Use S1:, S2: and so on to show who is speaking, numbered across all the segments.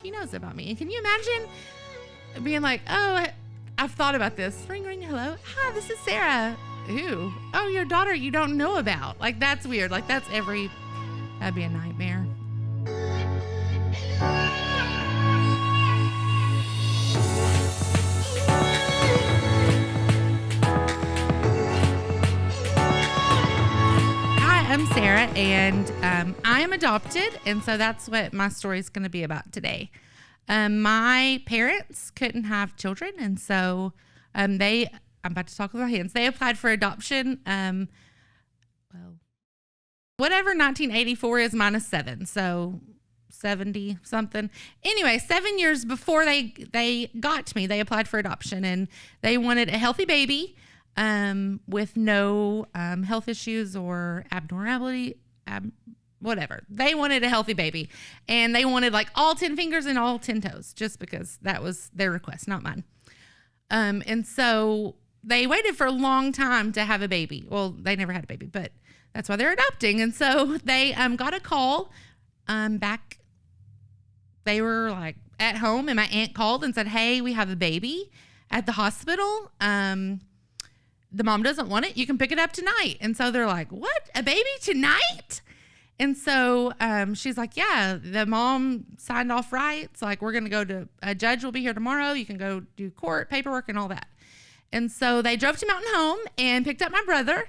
S1: he knows about me. And can you imagine being like, oh, I've thought about this. Ring, ring, hello. Hi, this is Sarah. Who? Oh, your daughter you don't know about. Like, that's weird. Like, that'd be a nightmare. I'm Sarah, and I am adopted, and so that's what my story is going to be about today. My parents couldn't have children, and so I'm about to talk with my hands. They applied for adoption. Whatever 1984 is minus 7, so 70 something. Anyway, 7 years before they got me, they applied for adoption, and they wanted a healthy baby. With no health issues or abnormality, whatever. They wanted a healthy baby, and they wanted like all 10 fingers and all 10 toes, just because that was their request, not mine. And so they waited for a long time to have a baby. Well, they never had a baby, but that's why they're adopting. And so they got a call back. They were like at home, and my aunt called and said, "Hey, we have a baby at the hospital. The mom doesn't want it. You can pick it up tonight." And so they're like, "What? A baby tonight?" And so she's like, "Yeah, the mom signed off rights. Like, we're going to go to a judge will be here tomorrow. You can go do court paperwork and all that." And so they drove to Mountain Home and picked up my brother.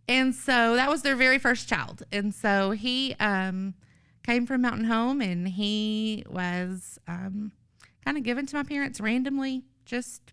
S1: And so that was their very first child. And so he came from Mountain Home, and he was kind of given to my parents randomly, just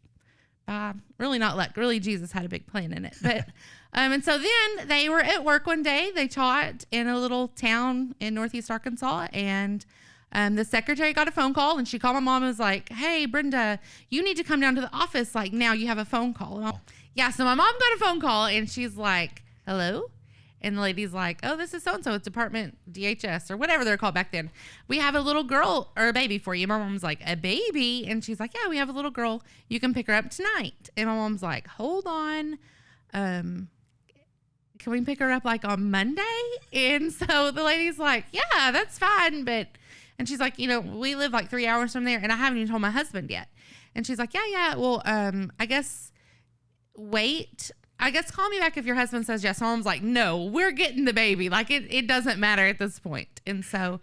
S1: really not luck. Really, Jesus had a big plan in it. But and so then they were at work one day. They taught in a little town in Northeast Arkansas, and the secretary got a phone call, and she called my mom and was like, "Hey, Brenda, you need to come down to the office. Like, now you have a phone call." Yeah, so my mom got a phone call, and she's like, "Hello?" And the lady's like, "Oh, this is so-and-so. It's Department DHS," or whatever they're called back then. "We have a little girl or a baby for you." My mom's like, "A baby?" And she's like, "Yeah, we have a little girl. You can pick her up tonight." And my mom's like, "Hold on. Can we pick her up like on Monday?" And so the lady's like, "Yeah, that's fine." And she's like, "We live like 3 hours from there, and I haven't even told my husband yet." And she's like, yeah. Well, I guess call me back if your husband says yes. My mom's like, "No, we're getting the baby. Like, it doesn't matter at this point." And so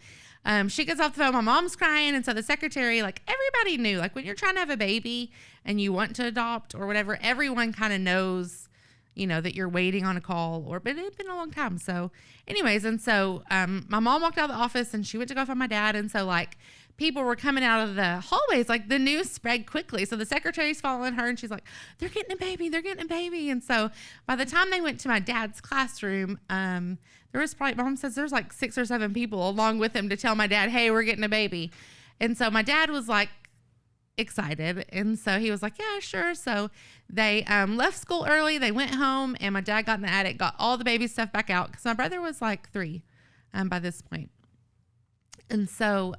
S1: she gets off the phone. My mom's crying. And so the secretary, like, everybody knew, like, when you're trying to have a baby and you want to adopt or whatever, everyone kind of knows, that you're waiting on a call, but it had been a long time. So anyways, and so my mom walked out of the office, and she went to go find my dad. And so, like, people were coming out of the hallways, like, the news spread quickly. So the secretary's following her, and she's like, they're getting a baby. And so by the time they went to my dad's classroom, there was probably, Mom says there's like 6 or 7 people along with him to tell my dad, "Hey, we're getting a baby." And so my dad was like excited. And so he was like, "Yeah, sure." So they left school early. They went home, and my dad got in the attic, got all the baby stuff back out, because my brother was like 3 by this point. And so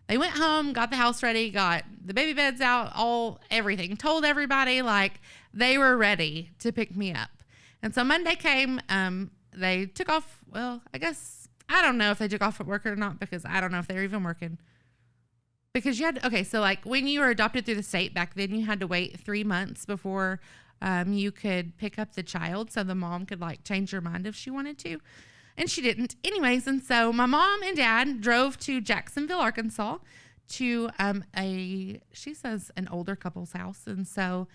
S1: they went home, got the house ready, got the baby beds out, everything, told everybody, like, they were ready to pick me up. And so Monday came, they took off. Well, I don't know if they took off at work or not, because I don't know if they were even working. Because so like when you were adopted through the state back then, you had to wait 3 months before you could pick up the child, so the mom could like change her mind if she wanted to. And she didn't. Anyways, and so my mom and dad drove to Jacksonville, Arkansas, to she says an older couple's house. And so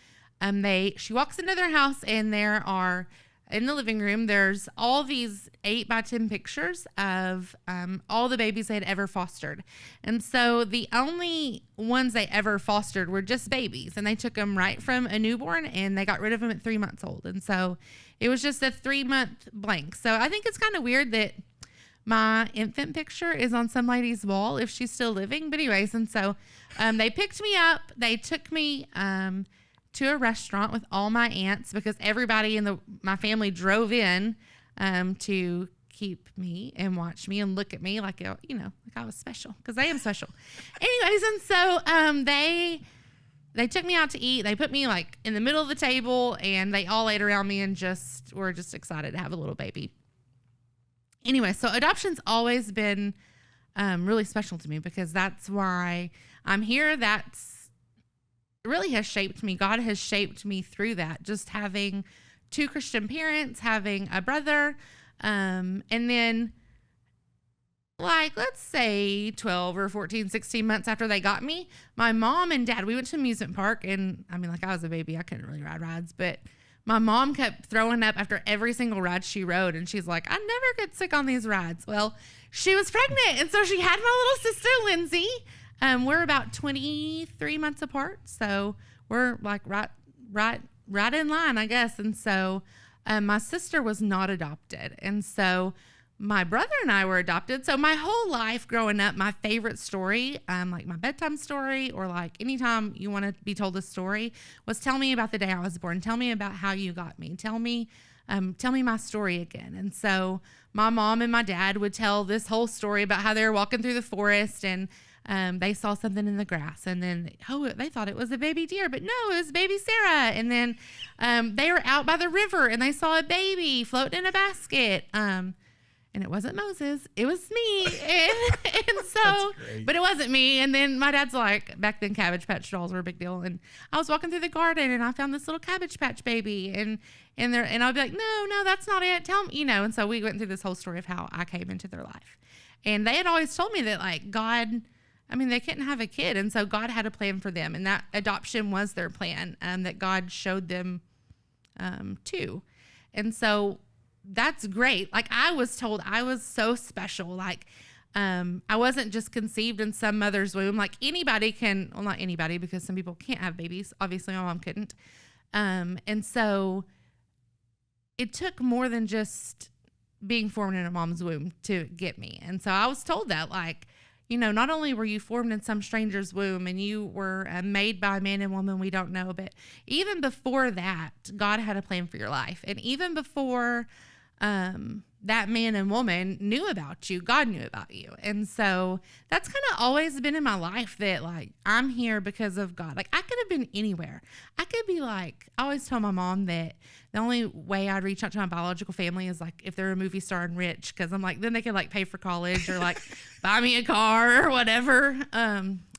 S1: she walks into their house, and there are, in the living room, there's all these 8 by 10 pictures of all the babies they had ever fostered. And so the only ones they ever fostered were just babies, and they took them right from a newborn, and they got rid of them at 3 months old. And so it was just a 3-month blank. So I think it's kind of weird that my infant picture is on some lady's wall if she's still living. But anyways, and so they picked me up. They took me to a restaurant with all my aunts, because everybody in my family drove in to keep me and watch me and look at me like I was special, because I am special. Anyways, and so they took me out to eat. They put me like in the middle of the table, and they all ate around me and were just excited to have a little baby. Anyway, so adoption's always been really special to me, because that's why I'm here. That's really has shaped me. God has shaped me through that. Just having two Christian parents, having a brother, and then, like, let's say 12 or 14, 16 months after they got me, my mom and dad, we went to an amusement park. And I mean, like, I was a baby, I couldn't really ride rides, but my mom kept throwing up after every single ride she rode. And she's like, I never get sick on these rides. Well, she was pregnant. And so she had my little sister, Lindsay. We're about 23 months apart. So we're like right in line, I guess. And so my sister was not adopted. And so my brother and I were adopted. So my whole life growing up, my favorite story, like my bedtime story, or like anytime you want to be told a story, was tell me about the day I was born. Tell me about how you got me. Tell me my story again. And so my mom and my dad would tell this whole story about how they were walking through the forest, and they saw something in the grass, and then, they thought it was a baby deer, but no, it was baby Sarah. And then they were out by the river, and they saw a baby floating in a basket. And it wasn't Moses, it was me. And so, but it wasn't me. And then my dad's like, back then Cabbage Patch dolls were a big deal. And I was walking through the garden, and I found this little Cabbage Patch baby. And I'll be like, no, that's not it. Tell me, And so we went through this whole story of how I came into their life. And they had always told me that, like, God, I mean, they couldn't have a kid. And so God had a plan for them. And that adoption was their plan, that God showed them too. And so that's great. Like, I was told I was so special. Like, I wasn't just conceived in some mother's womb. Like, anybody can, well, not anybody, because some people can't have babies. Obviously, my mom couldn't. And so it took more than just being formed in a mom's womb to get me. And so I was told that, like, not only were you formed in some stranger's womb, and you were made by a man and woman we don't know, but even before that, God had a plan for your life. And even before that man and woman knew about you, God knew about you. And so that's kind of always been in my life, that, like, I'm here because of God. Like, I could have been anywhere. I could be like, I always tell my mom that the only way I'd reach out to my biological family is, like, if they're a movie star and rich, because I'm like, then they could, like, pay for college or, like, buy me a car or whatever.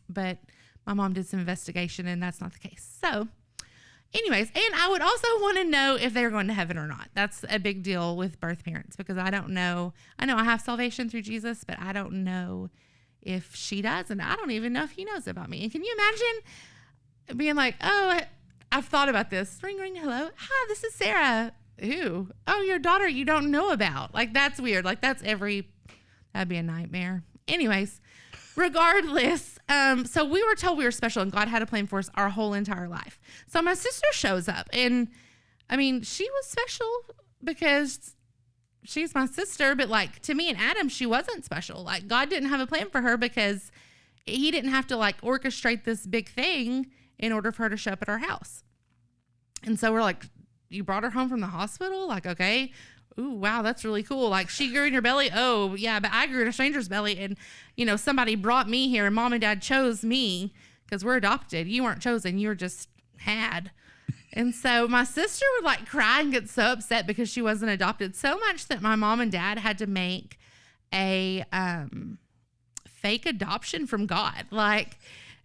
S1: But my mom did some investigation, and that's not the case. So anyways, and I would also want to know if they're going to heaven or not. That's a big deal with birth parents, because I don't know. I know I have salvation through Jesus, but I don't know if she does, and I don't even know if he knows about me. And can you imagine being like, oh, I've thought about this. Ring, ring, hello. Hi, this is Sarah. Who? Oh, your daughter you don't know about. Like, that's weird. Like, that'd be a nightmare. Anyways, regardless, so we were told we were special, and God had a plan for us our whole entire life. So my sister shows up, and I mean, she was special because she's my sister, but, like, to me and Adam, she wasn't special. Like, God didn't have a plan for her, because he didn't have to, like, orchestrate this big thing in order for her to show up at our house. And so we're like, you brought her home from the hospital? Like, okay. Ooh, wow, that's really cool. Like, she grew in your belly? Oh, yeah, but I grew in a stranger's belly, and, somebody brought me here, and mom and dad chose me because we're adopted. You weren't chosen. You were just had. And so my sister would, like, cry and get so upset because she wasn't adopted, so much that my mom and dad had to make a fake adoption from God. Like,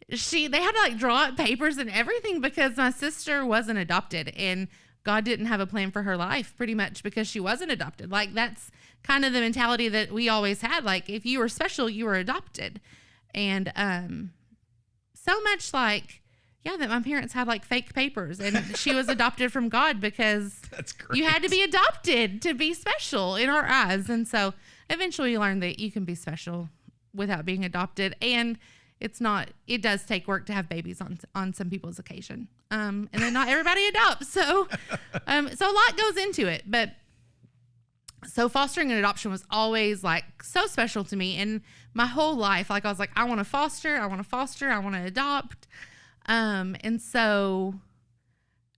S1: they had to, like, draw up papers and everything because my sister wasn't adopted, and God didn't have a plan for her life, pretty much, because she wasn't adopted. Like, that's kind of the mentality that we always had. Like, if you were special, you were adopted. And so much, like, yeah, that my parents had, like, fake papers, and she was adopted from God because
S2: that's great.
S1: You had to be adopted to be special in our eyes. And so eventually you learn that you can be special without being adopted. And it does take work to have babies on some people's occasion. And then not everybody adopts. So a lot goes into it, but so fostering and adoption was always, like, so special to me. And my whole life, like, I was like, I want to foster, I want to adopt. And so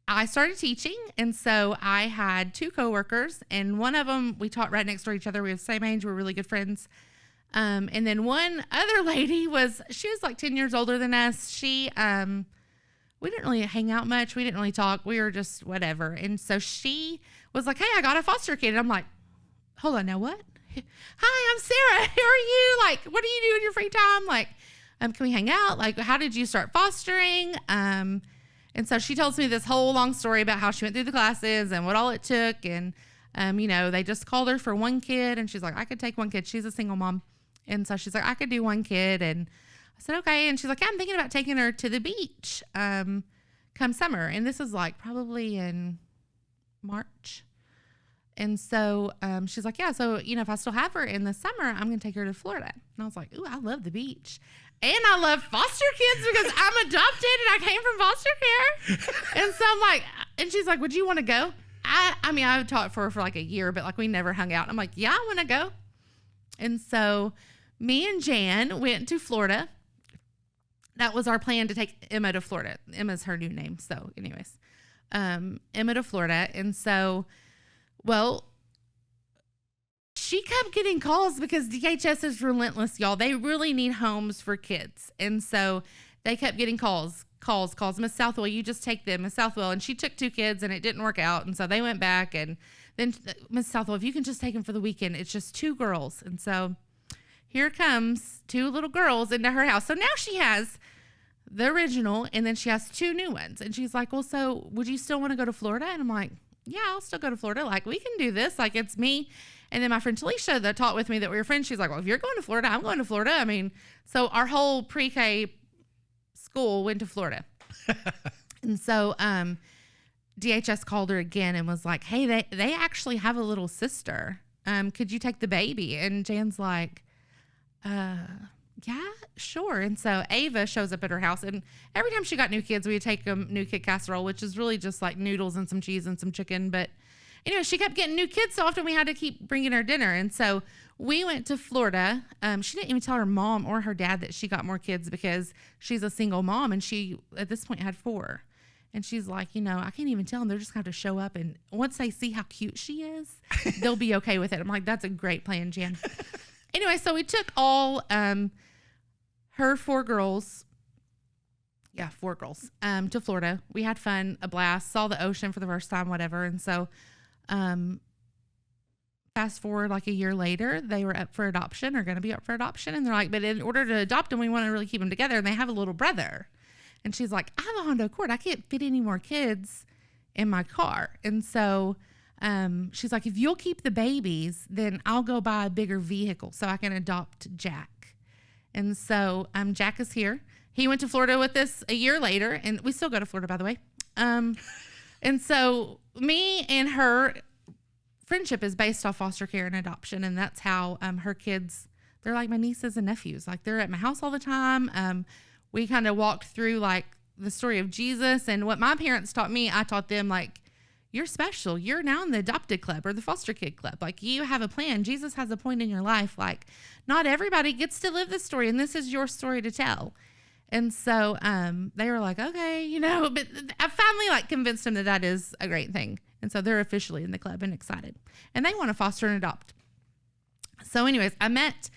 S1: I started teaching. And so I had two coworkers, and one of them, we taught right next door to each other. We were the same age. We were really good friends. And then one other lady she was like 10 years older than us. We didn't really hang out much. We didn't really talk. We were just whatever. And so she was like, hey, I got a foster kid. And I'm like, hold on, now what? hi, I'm Sarah. Who are you? Like, what do you do in your free time? Like, can we hang out? Like, how did you start fostering? And so she tells me this whole long story about how she went through the classes and what all it took. And, they just called her for one kid. And she's like, I could take one kid. She's a single mom. And so she's like, I could do one kid. And I said, okay. And she's like, yeah, I'm thinking about taking her to the beach come summer. And this is like probably in March. And so she's like, yeah, so, if I still have her in the summer, I'm going to take her to Florida. And I was like, ooh, I love the beach. And I love foster kids because I'm adopted and I came from foster care. And so I'm like, and she's like, would you want to go? I taught for her for like a year, but like we never hung out. I'm like, yeah, I want to go. And so me and Jan went to Florida. That was our plan, to take Emma to Florida. Emma's her new name. So anyways, Emma to Florida. And so, well, she kept getting calls because DHS is relentless, y'all. They really need homes for kids. And so they kept getting calls. Miss Southwell, you just take them. Miss Southwell. And she took 2 kids and it didn't work out. And so they went back, and then Miss Southwell, if you can just take them for the weekend, it's just 2 girls. And so here comes 2 little girls into her house. So now she has the original, and then she has 2 new ones. And she's like, well, so would you still want to go to Florida? And I'm like, yeah, I'll still go to Florida. Like, we can do this. Like, it's me. And then my friend Talisha that taught with me that we were friends, she's like, well, if you're going to Florida, I'm going to Florida. I mean, so our whole pre-K school went to Florida. And so DHS called her again and was like, hey, they actually have a little sister. Could you take the baby? And Jan's like, yeah, sure. And so Ava shows up at her house, and every time she got new kids, we would take them new kid casserole, which is really just like noodles and some cheese and some chicken. But she kept getting new kids so often we had to keep bringing her dinner. And so we went to Florida. She didn't even tell her mom or her dad that she got more kids because she's a single mom, and she at this point had 4. And she's like, I can't even tell them. They're just going to have to show up, and once they see how cute she is, they'll be okay with it. I'm like, that's a great plan, Jan. Anyway, so we took all her 4 girls. Yeah, 4 girls to Florida. We had fun, a blast, saw the ocean for the first time, whatever. And so fast forward like a year later, they were up for adoption, or going to be up for adoption. And they're like, but in order to adopt them, we want to really keep them together. And they have a little brother. And she's like, I have a Honda Accord. I can't fit any more kids in my car. And so she's like, if you'll keep the babies, then I'll go buy a bigger vehicle so I can adopt Jack. And so Jack is here. He went to Florida with us a year later, and we still go to Florida, by the way. And so me and her friendship is based off foster care and adoption, and that's how her kids, they're like my nieces and nephews. Like, they're at my house all the time. We kind of walked through like the story of Jesus, and what my parents taught me, I taught them, like, you're special. You're now in the adopted club or the foster kid club. Like, you have a plan. Jesus has a point in your life. Like, not everybody gets to live this story, and this is your story to tell. And so they were like, okay, but I finally like convinced them that that is a great thing. And so they're officially in the club and excited, and they want to foster and adopt. So anyways, I met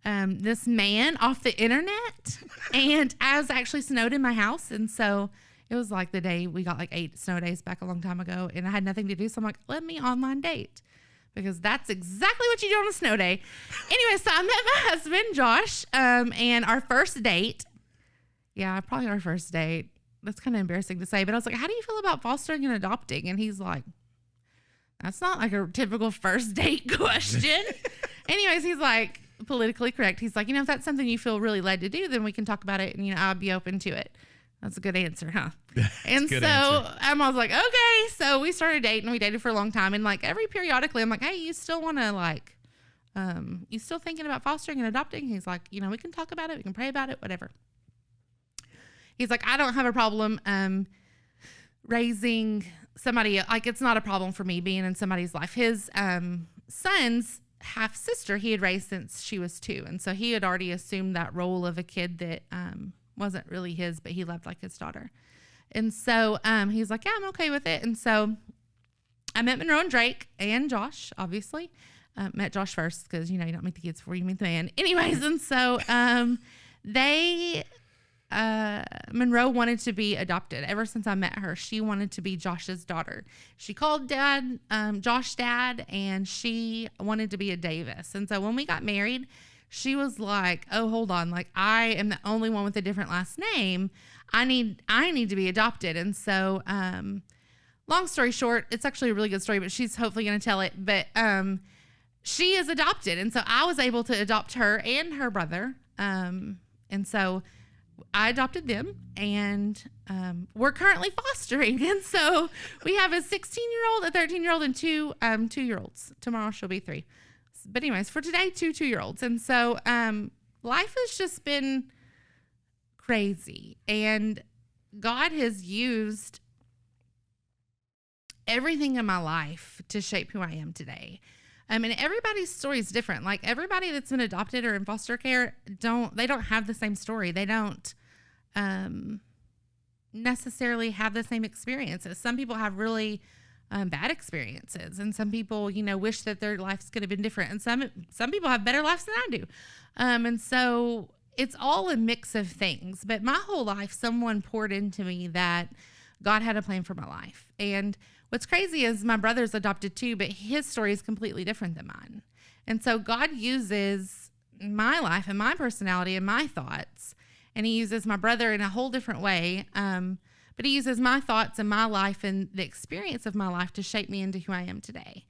S1: this man off the internet, and I was actually snowed in my house. And so it was like the day we got like 8 snow days back a long time ago, and I had nothing to do. So I'm like, let me online date, because that's exactly what you do on a snow day. Anyway, so I met my husband, Josh, and our first date. Yeah, probably our first date. That's kind of embarrassing to say, but I was like, how do you feel about fostering and adopting? And he's like, that's not like a typical first date question. Anyways, he's like, politically correct. He's like, if that's something you feel really led to do, then we can talk about it, and, I'll be open to it. That's a good answer, huh? And so I was like, okay. So we started dating. We dated for a long time. And like periodically, I'm like, hey, you still want to like, you still thinking about fostering and adopting? He's like, we can talk about it. We can pray about it, whatever. He's like, I don't have a problem raising somebody. Like, it's not a problem for me being in somebody's life. His son's half sister he had raised since she was 2. And so he had already assumed that role of a kid that wasn't really his, but he loved like his daughter. And so he's like, yeah, I'm okay with it. And so I met Monroe and Drake and Josh, obviously. Met Josh first because, you don't meet the kids before you meet the man. Anyways, and so they... Monroe wanted to be adopted. Ever since I met her, she wanted to be Josh's daughter. She called Josh dad, and she wanted to be a Davis. And so when we got married, she was like, oh, hold on. Like, I am the only one with a different last name. I need to be adopted. And so, long story short, it's actually a really good story, but she's hopefully going to tell it. But she is adopted. And so I was able to adopt her and her brother. And so I adopted them, and we're currently fostering. And so we have a 16-year-old, a 13-year-old, and two 2-year-olds. Tomorrow she'll be 3. But anyways, for today, 2-year-olds. And so life has just been crazy. And God has used everything in my life to shape who I am today. And everybody's story is different. Like, everybody that's been adopted or in foster care, they don't have the same story. They don't necessarily have the same experiences. Some people have really bad experiences, and some people, wish that their lives could have been different. And some people have better lives than I do. And so it's all a mix of things. But my whole life, someone poured into me that God had a plan for my life. And what's crazy is my brother's adopted too, but his story is completely different than mine. And so God uses my life and my personality and my thoughts, and he uses my brother in a whole different way. But he uses my thoughts and my life and the experience of my life to shape me into who I am today.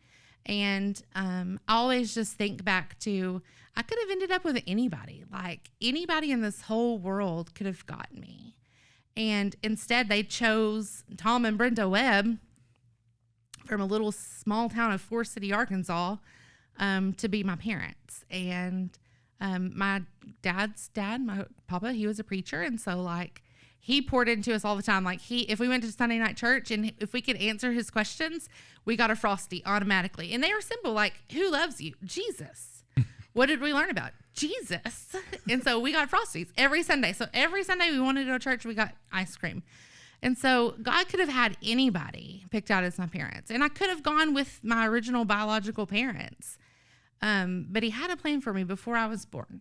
S1: And I always just think back to, I could have ended up with anybody. Like, anybody in this whole world could have gotten me. And instead, they chose Tom and Brenda Webb from a little small town of Forest City, Arkansas, to be my parents. And my dad's dad, my papa, he was a preacher. And so, like, he poured into us all the time. Like, if we went to Sunday night church and if we could answer his questions, we got a Frosty automatically. And they were simple, like, who loves you? Jesus. What did we learn about? Jesus. And so we got Frosties every Sunday. So every Sunday we wanted to go to church, we got ice cream. And so God could have had anybody picked out as my parents. And I could have gone with my original biological parents. But he had a plan for me before I was born.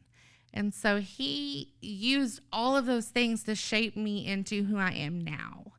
S1: And so he used all of those things to shape me into who I am now.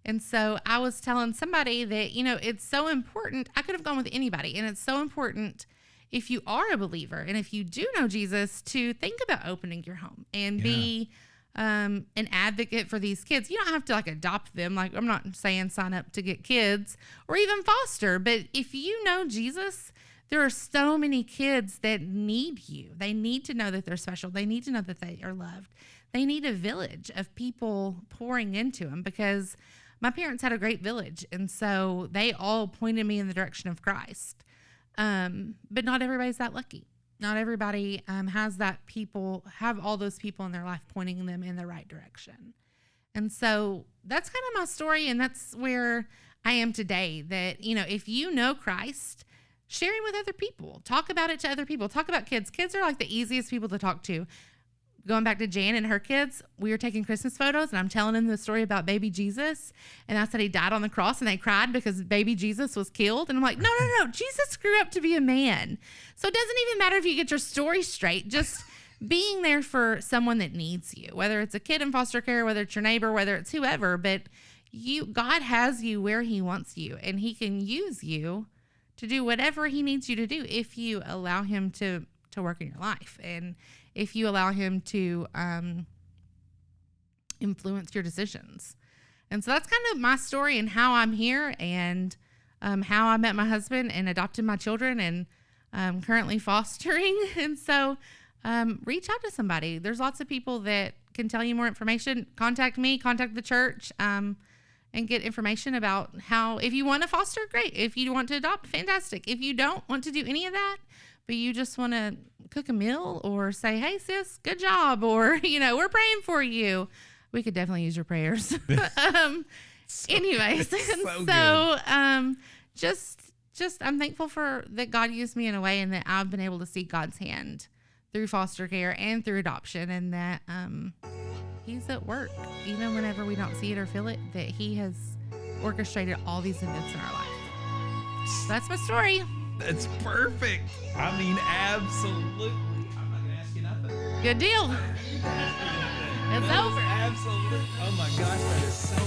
S1: And so I was telling somebody that, it's so important. I could have gone with anybody. And it's so important, if you are a believer and if you do know Jesus, to think about opening your home and be an advocate for these kids. You don't have to, like, adopt them. Like, I'm not saying sign up to get kids or even foster. But if you know Jesus, there are so many kids that need you. They need to know that they're special. They need to know that they are loved. They need a village of people pouring into them, because my parents had a great village. And so they all pointed me in the direction of Christ. But not everybody's that lucky. Not everybody have all those people in their life pointing them in the right direction. And so that's kind of my story. And that's where I am today, that, if you know Christ, sharing with other people, talk about it to other people, talk about kids. Kids are like the easiest people to talk to. Going back to Jan and her kids, we were taking Christmas photos, and I'm telling them the story about baby Jesus. And I said he died on the cross, and they cried because baby Jesus was killed. And I'm like, no, Jesus grew up to be a man. So it doesn't even matter if you get your story straight, just being there for someone that needs you, whether it's a kid in foster care, whether it's your neighbor, whether it's whoever. But God has you where he wants you, and he can use you to do whatever he needs you to do if you allow him to work in your life, and if you allow him to influence your decisions. And so that's kind of my story and how I'm here, and how I met my husband and adopted my children, and currently fostering. And so reach out to somebody. There's lots of people that can tell you more information. Contact me, contact the church, and get information about how, if you want to foster, great. If you want to adopt, fantastic. If you don't want to do any of that, but you just want to cook a meal or say, hey, sis, good job, or, we're praying for you, we could definitely use your prayers. Anyways, just I'm thankful for that God used me in a way, and that I've been able to see God's hand through foster care and through adoption, and that he's at work, even whenever we don't see it or feel it, that he has orchestrated all these events in our life. So that's my story.
S2: That's perfect. I mean, absolutely. I'm not going to ask you nothing.
S1: Good deal. It's over.
S2: Absolutely. Oh my gosh, that is so